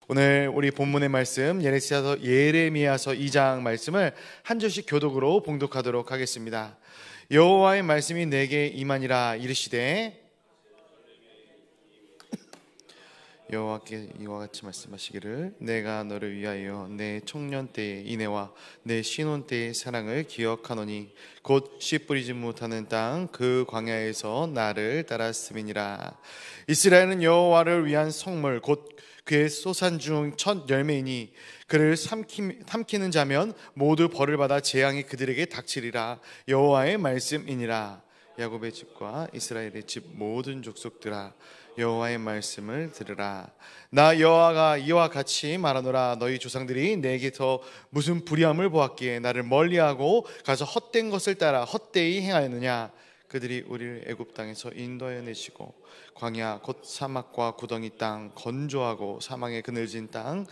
오늘 우리 본문의 말씀 예레미야서 2장 말씀을 한 절씩 교독으로 봉독하도록 하겠습니다. 여호와의 말씀이 내게 임하니라. 이르시되 여호와께 이와 같이 말씀하시기를 내가 너를 위하여 내 청년 때의 인애와 내 신혼 때의 사랑을 기억하노니 곧 씨 뿌리지 못하는 땅 그 광야에서 나를 따랐음이니라. 이스라엘은 여호와를 위한 성물 곧 그의 소산 중 첫 열매이니 그를 삼키는 자면 모두 벌을 받아 재앙이 그들에게 닥치리라. 여호와의 말씀이니라. 야곱의 집과 이스라엘의 집 모든 족속들아, 여호와의 말씀을 들으라. 나 여호와가 이와 같이 말하노라. 너희 조상들이 내게서 무슨 불의함을 보았기에 나를 멀리하고 가서 헛된 것을 따라 헛되이 행하였느냐. 그들이 우리를 애굽 땅에서 인도하여 내시고 광야 곧 사막과 구덩이 땅, 건조하고 사망의 그늘진 땅,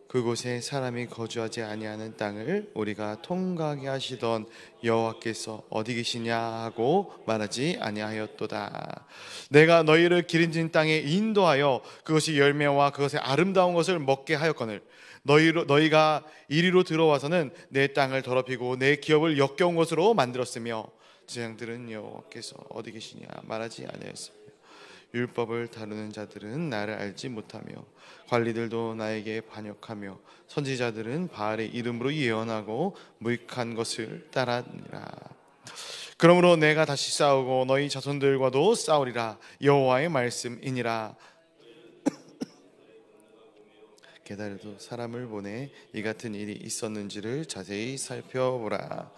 그곳에 사람이 거주하지 아니하는 땅을 우리가 통과하게 하시던 여호와께서 어디 계시냐 하고 말하지 아니하였도다. 내가 너희를 기름진 땅에 인도하여 그것이 열매와 그것의 아름다운 것을 먹게 하였거늘 너희가 이리로 들어와서는 내 땅을 더럽히고 내 기업을 역겨운 것으로 만들었으며 제장들은 여호와께서 어디 계시냐 말하지 아니하였으며 율법을 다루는 자들은 나를 알지 못하며 관리들도 나에게 반역하며 선지자들은 바알의 이름으로 예언하고 무익한 것을 따르니라. 그러므로 내가 다시 싸우고 너희 자손들과도 싸우리라. 여호와의 말씀이니라. 게다르도 사람을 보내 이 같은 일이 있었는지를 자세히 살펴보라.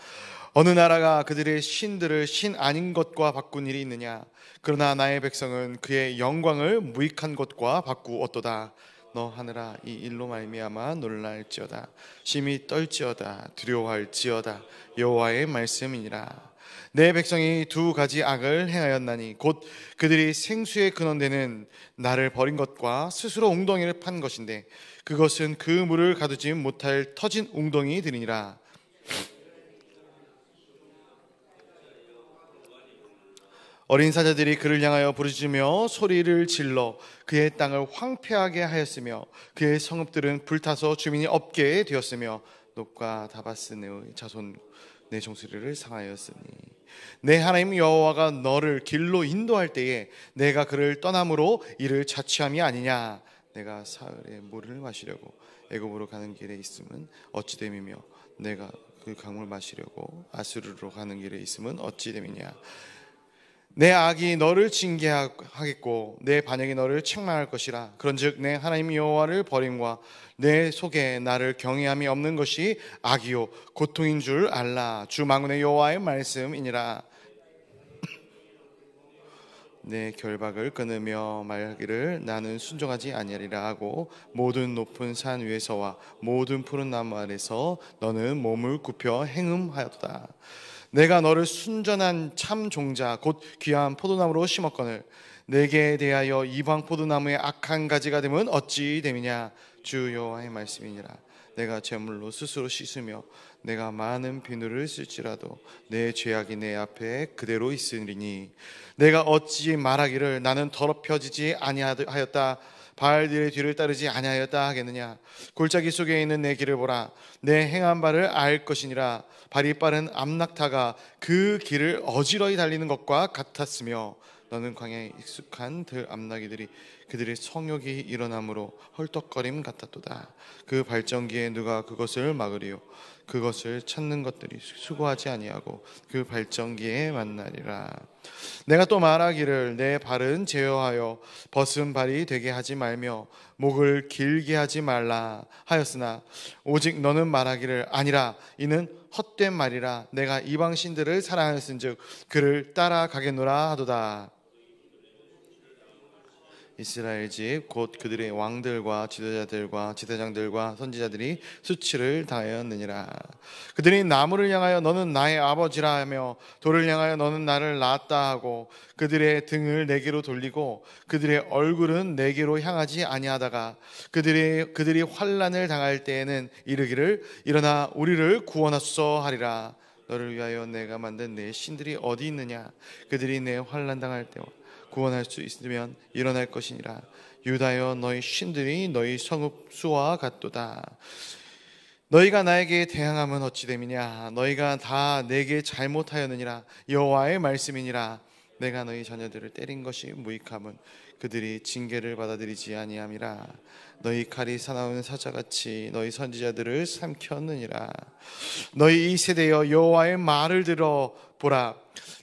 어느 나라가 그들의 신들을 신 아닌 것과 바꾼 일이 있느냐? 그러나 나의 백성은 그의 영광을 무익한 것과 바꾸었도다. 너 하늘아, 이 일로 말미암아 놀랄지어다. 심히 떨지어다. 두려워할지어다. 여호와의 말씀이니라. 내 백성이 두 가지 악을 행하였나니 곧 그들이 생수의 근원되는 나를 버린 것과 스스로 웅덩이를 판 것인데 그것은 그 물을 가두지 못할 터진 웅덩이들이니라. 어린 사자들이 그를 향하여 부르짖으며 소리를 질러 그의 땅을 황폐하게 하였으며 그의 성읍들은 불타서 주민이 없게 되었으며 놋과 다바스네의 자손 내 종소리를 상하였으니 내 하나님 여호와가 너를 길로 인도할 때에 내가 그를 떠남으로 이를 자취함이 아니냐. 내가 사흘에 물을 마시려고 애굽으로 가는 길에 있음은 어찌 됨이며 내가 그 강물 마시려고 아수르로 가는 길에 있음은 어찌 됨이냐. 내 악이 너를 징계하겠고 내 반역이 너를 책망할 것이라. 그런즉 내 하나님 여호와를 버림과 내 속에 나를 경외함이 없는 것이 악이요 고통인 줄 알라. 주 만군의 여호와의 말씀이니라. 내 결박을 끊으며 말하기를 나는 순종하지 아니하리라 하고 모든 높은 산 위에서와 모든 푸른 나무 아래서 너는 몸을 굽혀 행음하였다. 내가 너를 순전한 참 종자 곧 귀한 포도나무로 심었거늘 내게 대하여 이방 포도나무의 악한 가지가 되면 어찌 됨이냐. 주 여호와의 말씀이니라. 내가 제물로 스스로 씻으며 내가 많은 비누를 쓸지라도 내 죄악이 내 앞에 그대로 있으리니 내가 어찌 말하기를 나는 더럽혀지지 아니하였다. 바알들의 뒤를 따르지 아니하였다 하겠느냐. 골짜기 속에 있는 내 길을 보라. 내 행한 바를 알 것이니라. 발이 빠른 암낙타가 그 길을 어지러이 달리는 것과 같았으며 너는 광야에 익숙한 암나귀들이 그들의 성욕이 일어남으로 헐떡거림 같았도다. 그 발전기에 누가 그것을 막으리요. 그것을 찾는 것들이 수고하지 아니하고 그 발전기에 만나리라. 내가 또 말하기를 내 발은 제어하여 벗은 발이 되게 하지 말며 목을 길게 하지 말라 하였으나 오직 너는 말하기를 아니라 이는 헛된 말이라. 내가 이방 신들을 사랑하였은즉 그를 따라가겠노라 하도다. 이스라엘 집 곧 그들의 왕들과 지도자들과 지대장들과 선지자들이 수치를 당하였느니라. 그들이 나무를 향하여 너는 나의 아버지라 하며 돌을 향하여 너는 나를 낳았다 하고 그들의 등을 내게로 돌리고 그들의 얼굴은 내게로 향하지 아니하다가 그들이 환난을 당할 때에는 이르기를 일어나 우리를 구원하소서 하리라. 너를 위하여 내가 만든 내 신들이 어디 있느냐. 그들이 내 환난 당할 때와 구원할 수 있으면 일어날 것이니라. 유다여 너희 신들이 너희 성읍수와 같도다. 너희가 나에게 대항함은 어찌 됨이냐? 너희가 다 내게 잘못하였느니라. 여호와의 말씀이니라. 내가 너희 자녀들을 때린 것이 무익함은 그들이 징계를 받아들이지 아니함이라. 너희 칼이 사나운 사자같이 너희 선지자들을 삼켰느니라. 너희 이 세대여 여호와의 말을 들어 보라.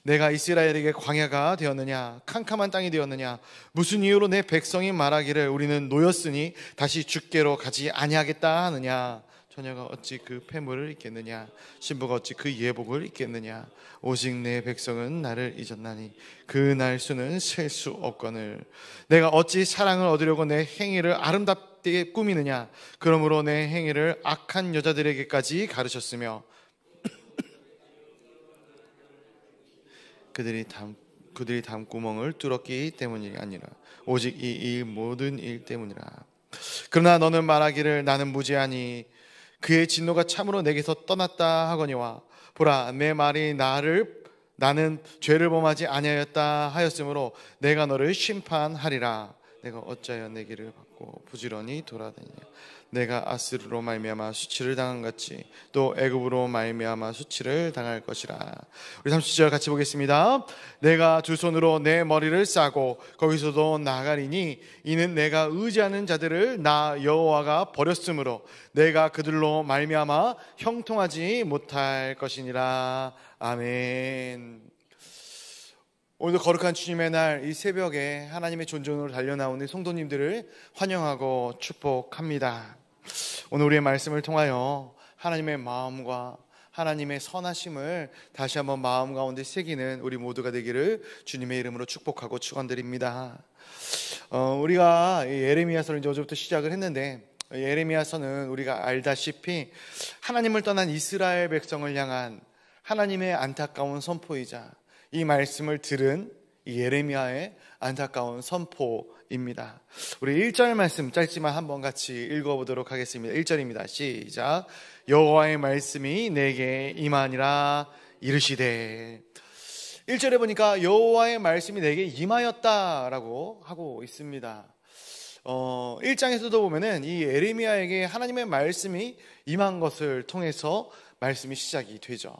내가 이스라엘에게 광야가 되었느냐? 캄캄한 땅이 되었느냐? 무슨 이유로 내 백성이 말하기를 우리는 노였으니 다시 주께로 가지 아니하겠다 하느냐? 처녀가 어찌 그 폐물을 잊겠느냐? 신부가 어찌 그 예복을 잊겠느냐? 오직 내 백성은 나를 잊었나니 그 날 수는 셀 수 없거늘. 내가 어찌 사랑을 얻으려고 내 행위를 아름답게 꾸미느냐? 그러므로 내 행위를 악한 여자들에게까지 가르쳤으며 그들이 담구멍을 뚫었기 때문이 아니라 오직 이 일 모든 일 때문이라. 그러나 너는 말하기를 나는 무죄하니 그의 진노가 참으로 내게서 떠났다 하거니와 보라 내 말이 나는 죄를 범하지 아니하였다 하였으므로 내가 너를 심판하리라. 내가 어찌하여 내 길을 받고 부지런히 돌아다니냐? 내가 아스르로 말미암아 수치를 당한 같이 또 애굽으로 말미암아 수치를 당할 것이라. 우리 30절 같이 보겠습니다. 내가 두 손으로 내 머리를 싸고 거기서도 나가리니 이는 내가 의지하는 자들을 나 여호와가 버렸으므로 내가 그들로 말미암아 형통하지 못할 것이니라. 아멘. 오늘도 거룩한 주님의 날 이 새벽에 하나님의 존전으로 달려나오는 성도님들을 환영하고 축복합니다. 오늘 우리의 말씀을 통하여 하나님의 마음과 하나님의 선하심을 다시 한번 마음 가운데 새기는 우리 모두가 되기를 주님의 이름으로 축복하고 축원드립니다. 우리가 예레미야서를 이제 어제부터 시작을 했는데 예레미야서는 우리가 알다시피 하나님을 떠난 이스라엘 백성을 향한 하나님의 안타까운 선포이자 이 말씀을 들은 이 예레미야의 안타까운 선포입니다. 우리 1절 말씀 짧지만 한번 같이 읽어보도록 하겠습니다. 1절입니다. 시작. 여호와의 말씀이 내게 임하니라 이르시되. 1절에 보니까 여호와의 말씀이 내게 임하였다라고 하고 있습니다. 1장에서도 보면은 이 예레미야에게 하나님의 말씀이 임한 것을 통해서 말씀이 시작이 되죠.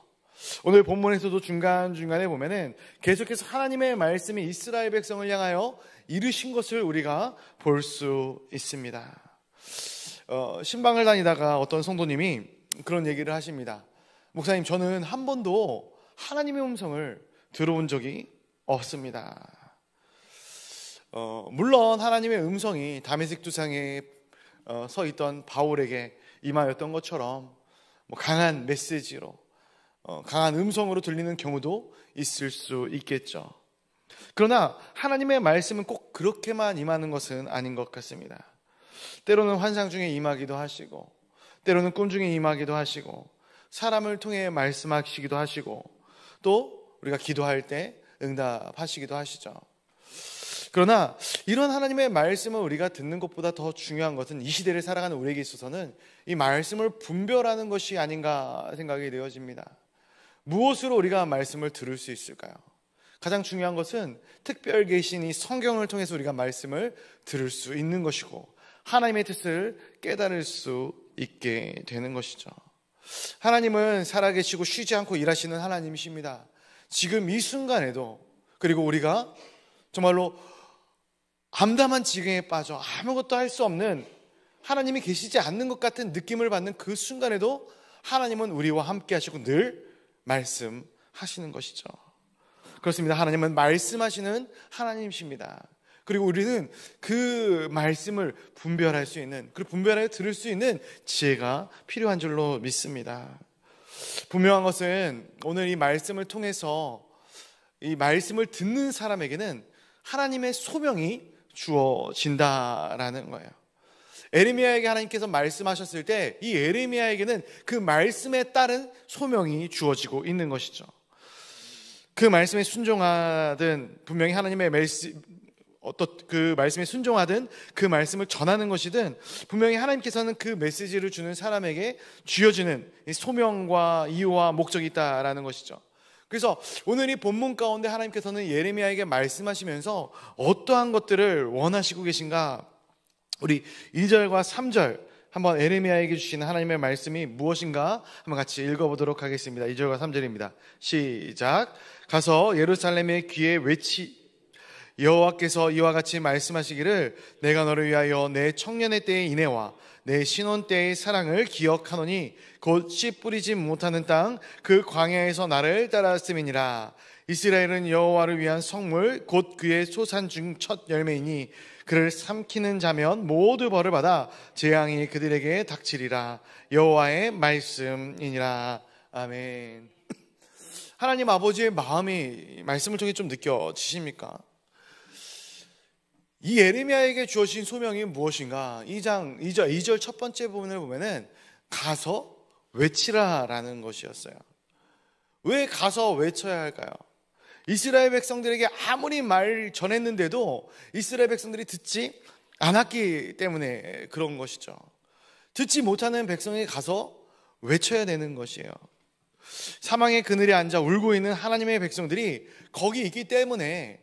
오늘 본문에서도 중간중간에 보면은 계속해서 하나님의 말씀이 이스라엘 백성을 향하여 이르신 것을 우리가 볼 수 있습니다. 신방을 다니다가 어떤 성도님이 그런 얘기를 하십니다. 목사님, 저는 한 번도 하나님의 음성을 들어본 적이 없습니다. 물론 하나님의 음성이 다메섹 두상에 서 있던 바울에게 임하였던 것처럼 강한 메시지로 강한 음성으로 들리는 경우도 있을 수 있겠죠. 그러나 하나님의 말씀은 꼭 그렇게만 임하는 것은 아닌 것 같습니다. 때로는 환상 중에 임하기도 하시고 때로는 꿈 중에 임하기도 하시고 사람을 통해 말씀하시기도 하시고 또 우리가 기도할 때 응답하시기도 하시죠. 그러나 이런 하나님의 말씀을 우리가 듣는 것보다 더 중요한 것은 이 시대를 살아가는 우리에게 있어서는 이 말씀을 분별하는 것이 아닌가 생각이 되어집니다. 무엇으로 우리가 말씀을 들을 수 있을까요? 가장 중요한 것은 특별 계신 이 성경을 통해서 우리가 말씀을 들을 수 있는 것이고 하나님의 뜻을 깨달을 수 있게 되는 것이죠. 하나님은 살아계시고 쉬지 않고 일하시는 하나님이십니다. 지금 이 순간에도, 그리고 우리가 정말로 암담한 지경에 빠져 아무것도 할 수 없는, 하나님이 계시지 않는 것 같은 느낌을 받는 그 순간에도 하나님은 우리와 함께 하시고 늘 말씀하시는 것이죠. 그렇습니다. 하나님은 말씀하시는 하나님이십니다. 그리고 우리는 그 말씀을 분별할 수 있는, 그리고 분별하여 들을 수 있는 지혜가 필요한 줄로 믿습니다. 분명한 것은 오늘 이 말씀을 통해서 이 말씀을 듣는 사람에게는 하나님의 소명이 주어진다라는 거예요. 에레미야에게 하나님께서 말씀하셨을 때 이 에레미야에게는 그 말씀에 따른 소명이 주어지고 있는 것이죠. 그 말씀에 순종하든, 분명히 하나님의 그 말씀에 순종하든, 그 말씀을 전하는 것이든, 분명히 하나님께서는 그 메시지를 주는 사람에게 쥐어주는 소명과 이유와 목적이 있다라는 것이죠. 그래서 오늘 이 본문 가운데 하나님께서는 예레미야에게 말씀하시면서 어떠한 것들을 원하시고 계신가 우리 2절과 3절 한번 에레미야에게 주신 하나님의 말씀이 무엇인가 한번 같이 읽어보도록 하겠습니다. 2절과 3절입니다. 시작. 가서 예루살렘의 귀에 여호와께서 이와 같이 말씀하시기를 내가 너를 위하여 내 청년의 때의 인애와 내 신혼 때의 사랑을 기억하노니 곧 씨 뿌리지 못하는 땅 그 광야에서 나를 따랐음이니라. 이스라엘은 여호와를 위한 성물 곧 그의 소산 중 첫 열매이니 그를 삼키는 자면 모두 벌을 받아 재앙이 그들에게 닥치리라. 여호와의 말씀이니라. 아멘. 하나님 아버지의 마음이 말씀을 통해 좀 느껴지십니까? 이 예레미야에게 주어진 소명이 무엇인가? 2장 2절 첫 번째 부분을 보면은 가서 외치라라는 것이었어요. 왜 가서 외쳐야 할까요? 이스라엘 백성들에게 아무리 말 전했는데도 이스라엘 백성들이 듣지 않았기 때문에 그런 것이죠. 듣지 못하는 백성에게 가서 외쳐야 되는 것이에요. 사망의 그늘에 앉아 울고 있는 하나님의 백성들이 거기 있기 때문에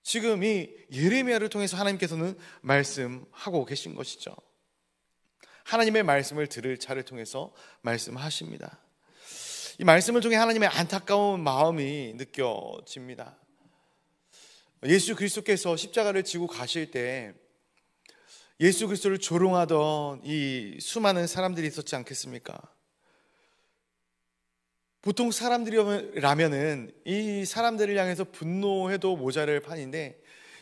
지금 이 예레미야를 통해서 하나님께서는 말씀하고 계신 것이죠. 하나님의 말씀을 들을 자를 통해서 말씀하십니다. 이 말씀을 통해 하나님의 안타까운 마음이 느껴집니다. 예수 그리스도께서 십자가를 지고 가실 때 예수 그리스도를 조롱하던 이 수많은 사람들이 있었지 않겠습니까? 보통 사람들이라면은 이 사람들을 향해서 분노해도 모자랄 판인데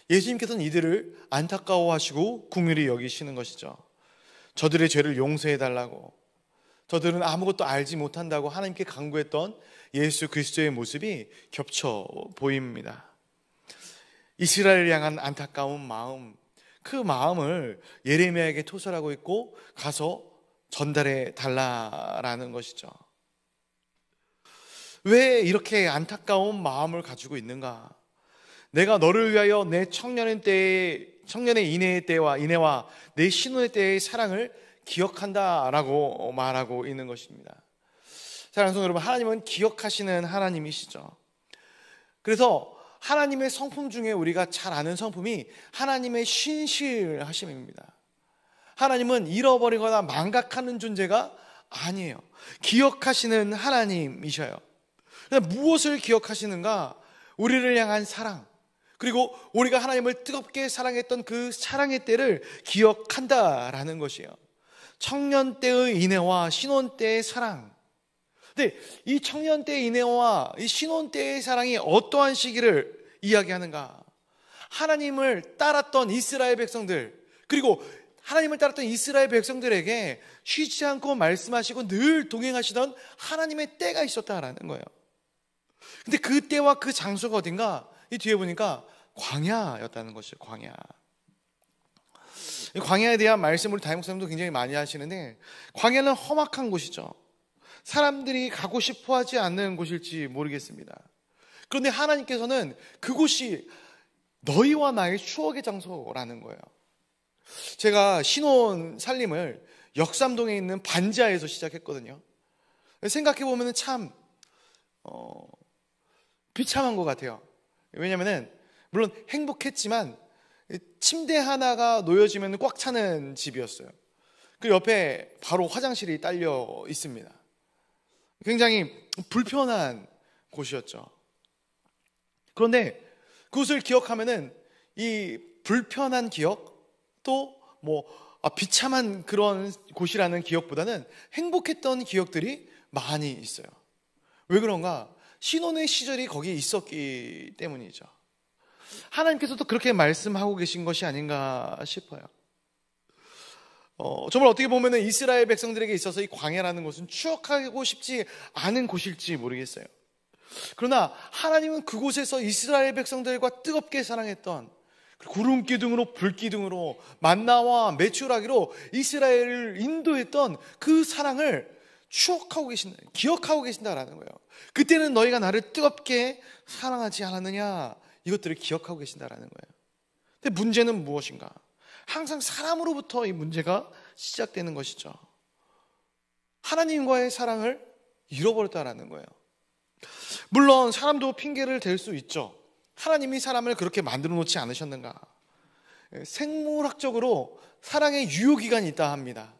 예수님께서는 이들을 안타까워하시고 긍휼히 여기시는 것이죠. 저들의 죄를 용서해달라고, 저들은 아무것도 알지 못한다고 하나님께 간구했던 예수 그리스도의 모습이 겹쳐 보입니다. 이스라엘을 향한 안타까운 마음, 그 마음을 예레미야에게 토설하고 있고 가서 전달해 달라라는 것이죠. 왜 이렇게 안타까운 마음을 가지고 있는가? 내가 너를 위하여 내 청년의 인애의 때와 내 신혼의 때의 사랑을 기억한다라고 말하고 있는 것입니다. 사랑하는 성도 여러분, 하나님은 기억하시는 하나님이시죠. 그래서 하나님의 성품 중에 우리가 잘 아는 성품이 하나님의 신실하심입니다. 하나님은 잃어버리거나 망각하는 존재가 아니에요. 기억하시는 하나님이셔요. 무엇을 기억하시는가? 우리를 향한 사랑, 그리고 우리가 하나님을 뜨겁게 사랑했던 그 사랑의 때를 기억한다라는 것이에요. 청년 때의 인애와 신혼 때의 사랑. 근데 이 청년 때의 인애와 이 신혼 때의 사랑이 어떠한 시기를 이야기하는가? 하나님을 따랐던 이스라엘 백성들, 그리고 하나님을 따랐던 이스라엘 백성들에게 쉬지 않고 말씀하시고 늘 동행하시던 하나님의 때가 있었다라는 거예요. 근데 그 때와 그 장소가 어딘가? 이 뒤에 보니까 광야였다는 것이죠. 광야. 이 광야에 대한 말씀을 다임 목사님도 굉장히 많이 하시는데, 광야는 험악한 곳이죠. 사람들이 가고 싶어 하지 않는 곳일지 모르겠습니다. 그런데 하나님께서는 그곳이 너희와 나의 추억의 장소라는 거예요. 제가 신혼 살림을 역삼동에 있는 반지하에서 시작했거든요. 생각해보면 참 비참한 것 같아요. 왜냐면은 물론 행복했지만 침대 하나가 놓여지면 꽉 차는 집이었어요. 그 옆에 바로 화장실이 딸려 있습니다. 굉장히 불편한 곳이었죠. 그런데 그것을 기억하면은 이 불편한 기억, 또 비참한 그런 곳이라는 기억보다는 행복했던 기억들이 많이 있어요. 왜 그런가? 신혼의 시절이 거기에 있었기 때문이죠. 하나님께서도 그렇게 말씀하고 계신 것이 아닌가 싶어요. 정말 어떻게 보면 이스라엘 백성들에게 있어서 이 광야라는 곳은 추억하고 싶지 않은 곳일지 모르겠어요. 그러나 하나님은 그곳에서 이스라엘 백성들과 뜨겁게 사랑했던, 구름 기둥으로 불 기둥으로 만나와 메추라기로 이스라엘을 인도했던 그 사랑을 추억하고 계신다, 기억하고 계신다라는 거예요. 그때는 너희가 나를 뜨겁게 사랑하지 않았느냐, 이것들을 기억하고 계신다라는 거예요. 근데 문제는 무엇인가? 항상 사람으로부터 이 문제가 시작되는 것이죠. 하나님과의 사랑을 잃어버렸다라는 거예요. 물론 사람도 핑계를 댈 수 있죠. 하나님이 사람을 그렇게 만들어 놓지 않으셨는가? 생물학적으로 사랑의 유효기간이 있다 합니다.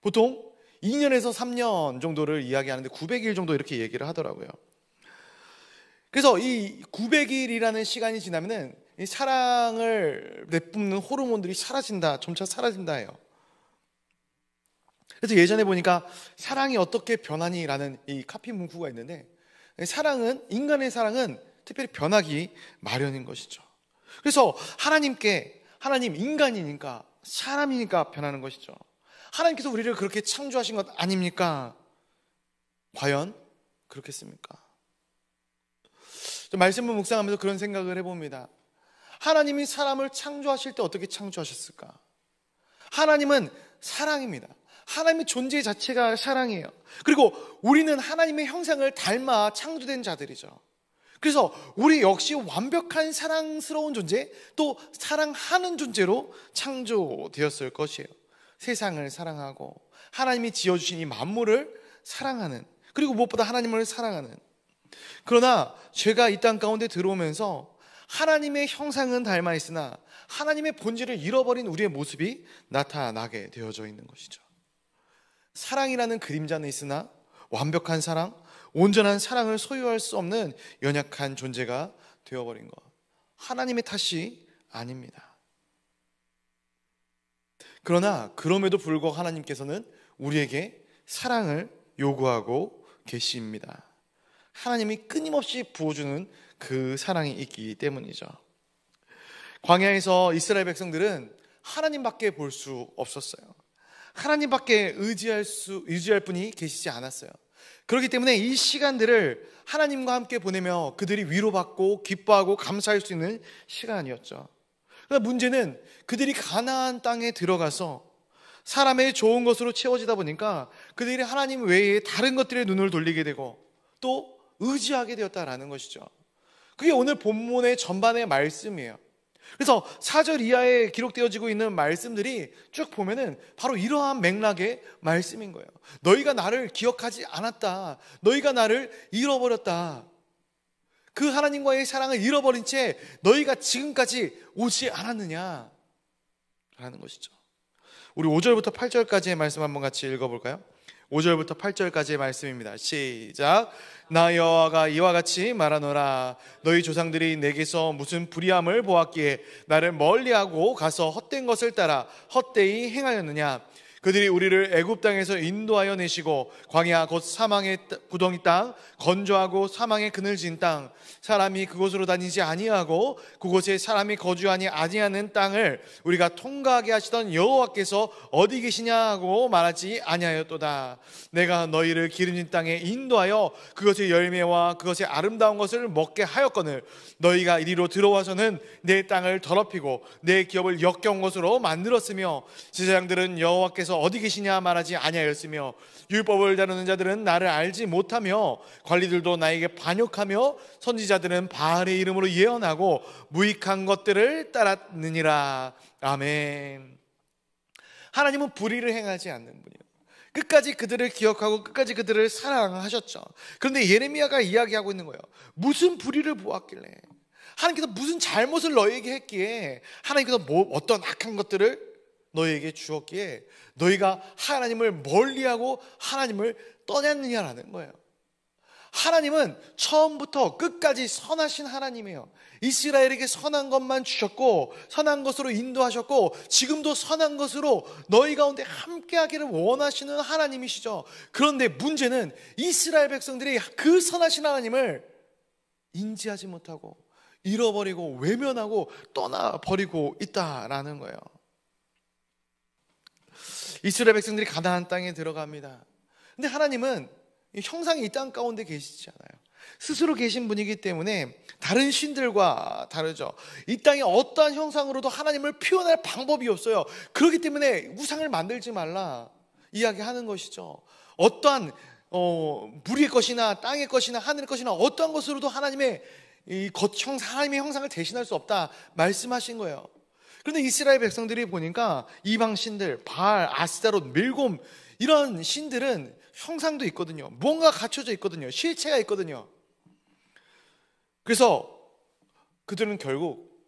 보통 2년에서 3년 정도를 이야기하는데 900일 정도 이렇게 얘기를 하더라고요. 그래서 이 900일이라는 시간이 지나면은 이 사랑을 내뿜는 호르몬들이 점차 사라진다 해요. 그래서 예전에 보니까 사랑이 어떻게 변하니라는 이 카피 문구가 있는데, 인간의 사랑은 특별히 변하기 마련인 것이죠. 그래서 하나님 인간이니까, 사람이니까 변하는 것이죠. 하나님께서 우리를 그렇게 창조하신 것 아닙니까? 과연 그렇겠습니까? 말씀을 묵상하면서 그런 생각을 해봅니다. 하나님이 사람을 창조하실 때 어떻게 창조하셨을까? 하나님은 사랑입니다. 하나님의 존재 자체가 사랑이에요. 그리고 우리는 하나님의 형상을 닮아 창조된 자들이죠. 그래서 우리 역시 완벽한 사랑스러운 존재, 또 사랑하는 존재로 창조되었을 것이에요. 세상을 사랑하고 하나님이 지어주신 이 만물을 사랑하는, 그리고 무엇보다 하나님을 사랑하는. 그러나 죄가 이 땅 가운데 들어오면서 하나님의 형상은 닮아 있으나 하나님의 본질을 잃어버린 우리의 모습이 나타나게 되어져 있는 것이죠. 사랑이라는 그림자는 있으나 완벽한 사랑, 온전한 사랑을 소유할 수 없는 연약한 존재가 되어버린 것, 하나님의 탓이 아닙니다. 그러나 그럼에도 불구하고 하나님께서는 우리에게 사랑을 요구하고 계십니다. 하나님이 끊임없이 부어주는 그 사랑이 있기 때문이죠. 광야에서 이스라엘 백성들은 하나님밖에 볼 수 없었어요. 하나님밖에 의지할 분이 계시지 않았어요. 그렇기 때문에 이 시간들을 하나님과 함께 보내며 그들이 위로받고 기뻐하고 감사할 수 있는 시간이었죠. 그러나 문제는 그들이 가나안 땅에 들어가서 사람의 좋은 것으로 채워지다 보니까 그들이 하나님 외에 다른 것들에 눈을 돌리게 되고 또 의지하게 되었다라는 것이죠. 그게 오늘 본문의 전반의 말씀이에요. 그래서 4절 이하에 기록되어지고 있는 말씀들이 쭉 보면은 바로 이러한 맥락의 말씀인 거예요. 너희가 나를 기억하지 않았다. 너희가 나를 잃어버렸다. 그 하나님과의 사랑을 잃어버린 채 너희가 지금까지 오지 않았느냐 라는 것이죠. 우리 5절부터 8절까지의 말씀 한번 같이 읽어볼까요? 5절부터 8절까지의 말씀입니다. 시작. 나 여호와가 이와 같이 말하노라. 너희 조상들이 내게서 무슨 불의함을 보았기에 나를 멀리하고 가서 헛된 것을 따라 헛되이 행하였느냐. 그들이 우리를 애굽 땅에서 인도하여 내시고 광야 곧 사망의 구덩이 땅, 건조하고 사망의 그늘진 땅, 사람이 그곳으로 다니지 아니하고 그곳에 사람이 거주하니 아니하는 땅을 우리가 통과하게 하시던 여호와께서 어디 계시냐 하고 말하지 아니하였도다. 내가 너희를 기름진 땅에 인도하여 그것의 열매와 그것의 아름다운 것을 먹게 하였거늘 너희가 이리로 들어와서는 내 땅을 더럽히고 내 기업을 역겨운 것으로 만들었으며 제사장들은 여호와께서 어디 계시냐 말하지 아니하였으며 율법을 다루는 자들은 나를 알지 못하며 관리들도 나에게 반역하며 선지자들은 바알의 이름으로 예언하고 무익한 것들을 따랐느니라. 아멘. 하나님은 불의를 행하지 않는 분이에요. 끝까지 그들을 기억하고 끝까지 그들을 사랑하셨죠. 그런데 예레미야가 이야기하고 있는 거예요. 무슨 불의를 보았길래, 하나님께서 무슨 잘못을 너희에게 했기에, 하나님께서 어떤 악한 것들을 너희에게 주었기에 너희가 하나님을 멀리하고 하나님을 떠났느냐라는 거예요. 하나님은 처음부터 끝까지 선하신 하나님이에요. 이스라엘에게 선한 것만 주셨고 선한 것으로 인도하셨고 지금도 선한 것으로 너희 가운데 함께하기를 원하시는 하나님이시죠. 그런데 문제는 이스라엘 백성들이 그 선하신 하나님을 인지하지 못하고 잃어버리고 외면하고 떠나버리고 있다라는 거예요. 이스라엘 백성들이 가나안 땅에 들어갑니다. 근데 하나님은 형상이 이 땅 가운데 계시지 않아요. 스스로 계신 분이기 때문에 다른 신들과 다르죠. 이 땅에 어떠한 형상으로도 하나님을 표현할 방법이 없어요. 그렇기 때문에 우상을 만들지 말라 이야기하는 것이죠. 어떠한 물의 것이나 땅의 것이나 하늘의 것이나 어떠한 것으로도 하나님의 하나님의 형상을 대신할 수 없다 말씀하신 거예요. 그런데 이스라엘 백성들이 보니까 이방 신들, 바알, 아스타롯, 밀곰 이런 신들은 형상도 있거든요. 뭔가 갖춰져 있거든요. 실체가 있거든요. 그래서 그들은 결국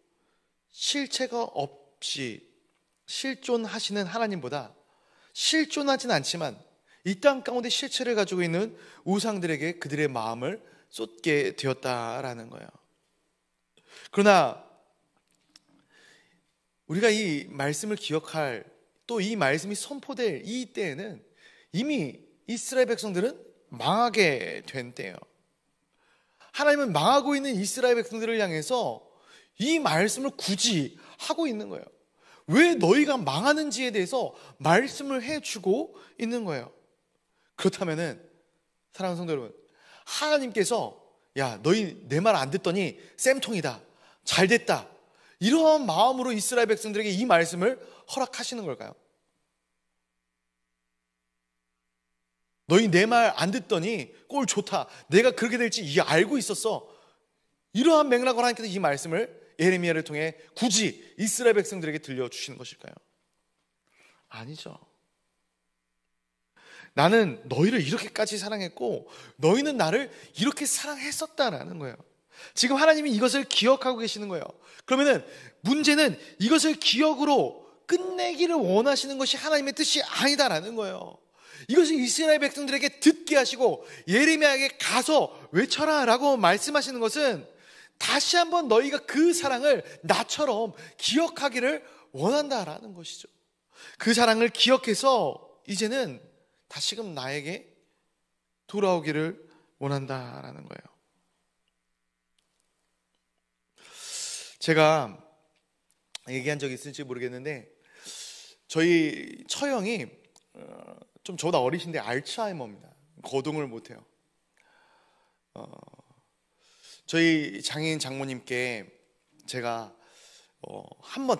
실체가 없이 실존하시는 하나님보다 실존하진 않지만 이 땅 가운데 실체를 가지고 있는 우상들에게 그들의 마음을 쏟게 되었다라는 거예요. 그러나 우리가 이 말씀을 기억할, 또 이 말씀이 선포될 이 때에는 이미 이스라엘 백성들은 망하게 된 때예요. 하나님은 망하고 있는 이스라엘 백성들을 향해서 이 말씀을 굳이 하고 있는 거예요. 왜 너희가 망하는지에 대해서 말씀을 해주고 있는 거예요. 그렇다면은 사랑하는 성도 여러분, 하나님께서 야 너희 내 말 안 듣더니 쌤통이다, 잘됐다, 이러한 마음으로 이스라엘 백성들에게 이 말씀을 허락하시는 걸까요? 너희 내 말 안 듣더니 꼴 좋다, 내가 그렇게 될지 알고 있었어, 이러한 맥락으로 하나님께서 이 말씀을 예레미야를 통해 굳이 이스라엘 백성들에게 들려주시는 것일까요? 아니죠. 나는 너희를 이렇게까지 사랑했고 너희는 나를 이렇게 사랑했었다라는 거예요. 지금 하나님이 이것을 기억하고 계시는 거예요. 그러면은 문제는 이것을 기억으로 끝내기를 원하시는 것이 하나님의 뜻이 아니다라는 거예요. 이것을 이스라엘 백성들에게 듣게 하시고 예레미야에게 가서 외쳐라 라고 말씀하시는 것은 다시 한번 너희가 그 사랑을 나처럼 기억하기를 원한다라는 것이죠. 그 사랑을 기억해서 이제는 다시금 나에게 돌아오기를 원한다라는 거예요. 제가 얘기한 적이 있을지 모르겠는데 저희 처형이 좀 저보다 어리신데 알츠하이머입니다. 거동을 못해요. 저희 장인 장모님께 제가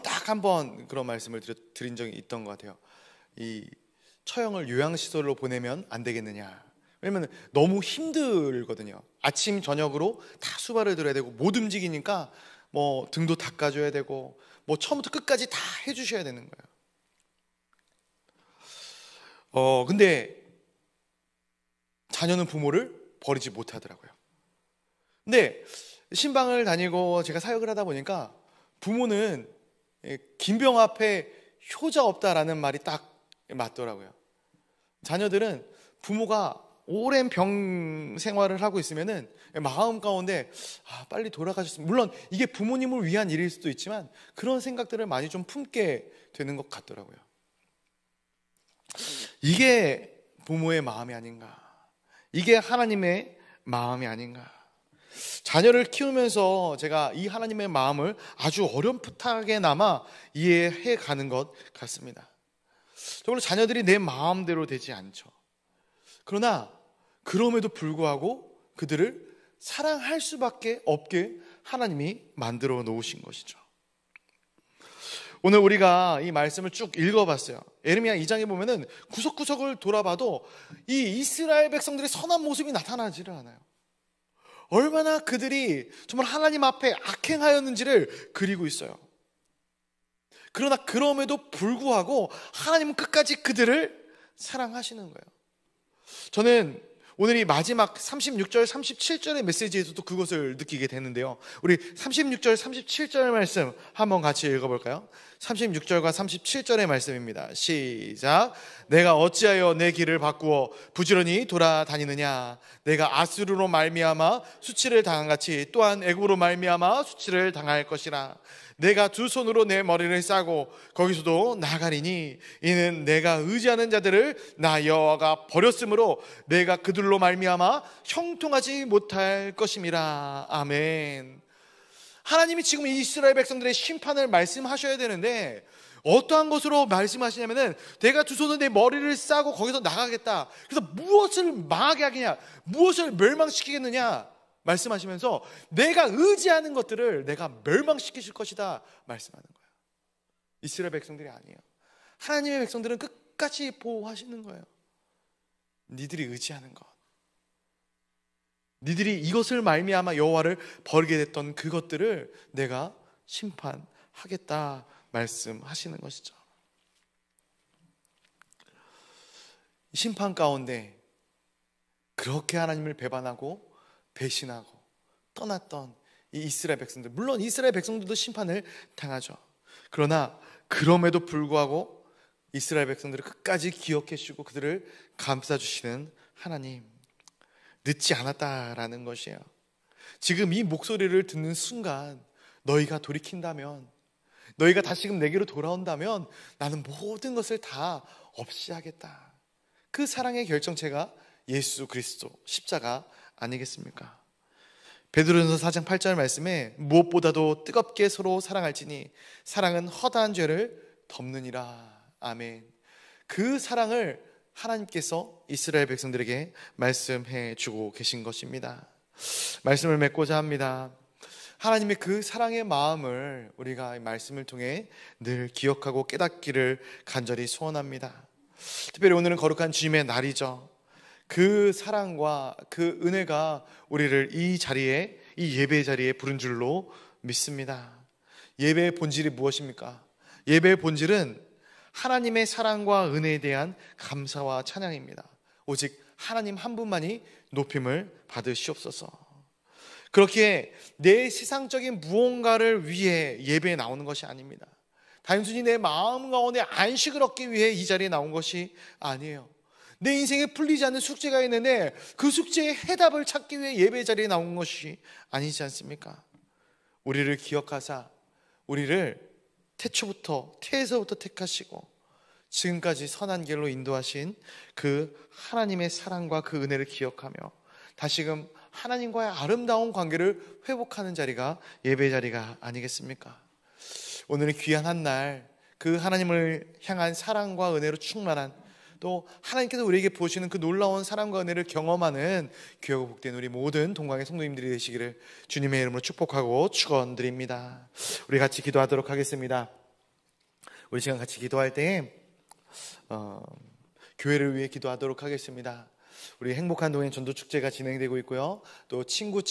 딱 한 번 그런 말씀을 드린 적이 있던 것 같아요. 이 처형을 요양시설로 보내면 안 되겠느냐. 왜냐면 너무 힘들거든요. 아침 저녁으로 다 수발을 들어야 되고 못 움직이니까 뭐 등도 닦아줘야 되고 뭐 처음부터 끝까지 다 해주셔야 되는 거예요. 근데 자녀는 부모를 버리지 못하더라고요. 근데 신방을 다니고 제가 사역을 하다 보니까 부모는 김병 앞에 효자 없다라는 말이 딱 맞더라고요. 자녀들은 부모가 오랜 병 생활을 하고 있으면은 마음 가운데 빨리 돌아가셨으면, 물론 이게 부모님을 위한 일일 수도 있지만 그런 생각들을 많이 좀 품게 되는 것 같더라고요. 이게 부모의 마음이 아닌가, 이게 하나님의 마음이 아닌가. 자녀를 키우면서 제가 이 하나님의 마음을 아주 어렴풋하게나마 이해해 가는 것 같습니다. 정말 자녀들이 내 마음대로 되지 않죠. 그러나 그럼에도 불구하고 그들을 사랑할 수밖에 없게 하나님이 만들어 놓으신 것이죠. 오늘 우리가 이 말씀을 쭉 읽어봤어요. 예레미야 2장에 보면은 구석구석을 돌아봐도 이 이스라엘 백성들의 선한 모습이 나타나지를 않아요. 얼마나 그들이 정말 하나님 앞에 악행하였는지를 그리고 있어요. 그러나 그럼에도 불구하고 하나님은 끝까지 그들을 사랑하시는 거예요. 저는 오늘 이 마지막 36절, 37절의 메시지에서도 그것을 느끼게 되는데요. 우리 36절, 37절 말씀 한번 같이 읽어볼까요? 36절과 37절의 말씀입니다. 시작. 내가 어찌하여 내 길을 바꾸어 부지런히 돌아다니느냐. 내가 아수르로 말미암아 수치를 당한 같이 또한 애굽으로 말미암아 수치를 당할 것이라. 내가 두 손으로 내 머리를 싸고 거기서도 나가리니 이는 내가 의지하는 자들을 나 여호와가 버렸으므로 내가 그들로 말미암아 형통하지 못할 것임이라. 아멘. 하나님이 지금 이스라엘 백성들의 심판을 말씀하셔야 되는데 어떠한 것으로 말씀하시냐면은 내가 두 손으로 내 머리를 싸고 거기서 나가겠다. 그래서 무엇을 망하게 하겠냐, 무엇을 멸망시키겠느냐 말씀하시면서 내가 의지하는 것들을 내가 멸망시키실 것이다 말씀하는 거예요. 이스라엘 백성들이 아니에요. 하나님의 백성들은 끝까지 보호하시는 거예요. 니들이 의지하는 것, 니들이 이것을 말미암아 여호와를 버리게 됐던 그것들을 내가 심판하겠다 말씀하시는 것이죠. 심판 가운데 그렇게 하나님을 배반하고 배신하고 떠났던 이 이스라엘 백성들, 물론 이스라엘 백성들도 심판을 당하죠. 그러나 그럼에도 불구하고 이스라엘 백성들을 끝까지 기억해 주시고 그들을 감싸 주시는 하나님, 늦지 않았다라는 것이에요. 지금 이 목소리를 듣는 순간 너희가 돌이킨다면, 너희가 다시금 내게로 돌아온다면 나는 모든 것을 다 없이 하겠다. 그 사랑의 결정체가 예수 그리스도 십자가 아니겠습니까? 베드로전서 4장 8절 말씀에 무엇보다도 뜨겁게 서로 사랑할지니 사랑은 허다한 죄를 덮느니라. 아멘. 그 사랑을 하나님께서 이스라엘 백성들에게 말씀해 주고 계신 것입니다. 말씀을 맺고자 합니다. 하나님의 그 사랑의 마음을 우리가 이 말씀을 통해 늘 기억하고 깨닫기를 간절히 소원합니다. 특별히 오늘은 거룩한 주님의 날이죠. 그 사랑과 그 은혜가 우리를 이 자리에, 이 예배 자리에 부른 줄로 믿습니다. 예배의 본질이 무엇입니까? 예배의 본질은 하나님의 사랑과 은혜에 대한 감사와 찬양입니다. 오직 하나님 한 분만이 높임을 받으시옵소서. 그렇게 내 세상적인 무언가를 위해 예배에 나오는 것이 아닙니다. 단순히 내 마음 가운데 안식을 얻기 위해 이 자리에 나온 것이 아니에요. 내 인생에 풀리지 않는 숙제가 있는데 그 숙제의 해답을 찾기 위해 예배 자리에 나온 것이 아니지 않습니까? 우리를 기억하사 우리를 태에서부터 택하시고 지금까지 선한 길로 인도하신 그 하나님의 사랑과 그 은혜를 기억하며 다시금 하나님과의 아름다운 관계를 회복하는 자리가 예배 자리가 아니겠습니까? 오늘은 귀한 한 날, 그 하나님을 향한 사랑과 은혜로 충만한, 또 하나님께서 우리에게 부으시는 그 놀라운 사랑과 은혜를 경험하는 귀하고 복된 우리 모든 동광의 성도님들이 되시기를 주님의 이름으로 축복하고 축원드립니다. 우리 같이 기도하도록 하겠습니다. 우리 시간 같이 기도할 때 교회를 위해 기도하도록 하겠습니다. 우리 행복한 동행 전도축제가 진행되고 있고요, 또 친구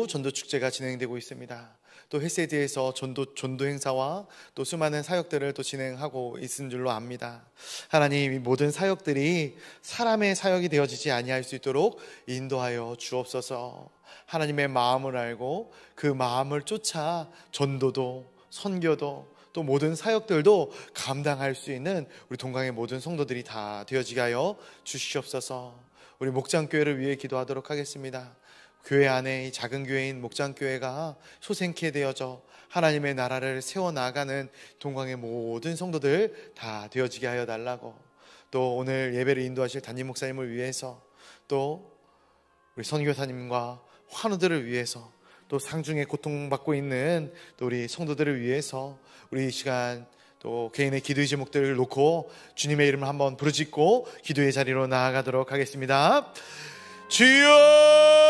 전도축제가 진행되고 있습니다. 또 헬세드에서 전도 행사와 또 수많은 사역들을 또 진행하고 있은 줄로 압니다. 하나님, 이 모든 사역들이 사람의 사역이 되어지지 아니할 수 있도록 인도하여 주옵소서. 하나님의 마음을 알고 그 마음을 쫓아 전도도 선교도 또 모든 사역들도 감당할 수 있는 우리 동강의 모든 성도들이 다 되어지게 하여 주시옵소서. 우리 목장교회를 위해 기도하도록 하겠습니다. 교회 안에 이 작은 교회인 목장교회가 소생케 되어져 하나님의 나라를 세워나가는 동광의 모든 성도들 다 되어지게 하여 달라고, 또 오늘 예배를 인도하실 담임 목사님을 위해서, 또 우리 선교사님과 환우들을 위해서, 또 상중에 고통받고 있는 또 우리 성도들을 위해서 우리 이 시간 또 개인의 기도의 제목들을 놓고 주님의 이름을 한번 부르짖고 기도의 자리로 나아가도록 하겠습니다. 주여!